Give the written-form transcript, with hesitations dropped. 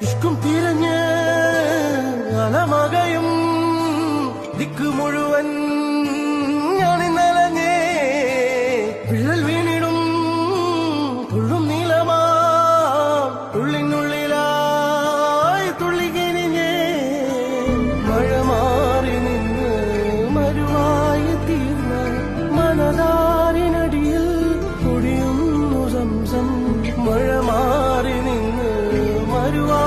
ഇഷ്കും തിരഞ്ഞ് അലമകയും ദിക്ക് മുഴുവൻ ഞാനിന്നലഞ്ഞേ വിഴൽ വീണിടും തുള്ളും നീളമാ തുള്ളിനുള്ളിലായി തുള്ളികിരിഞ്ഞേ മഴ മാറി നിന്ന് മരുവായി തീർന്ന മനതാരിനടിയിൽ പൊടിയുന്നു സംസം മഴ മാറി നിന്ന് മരുവാ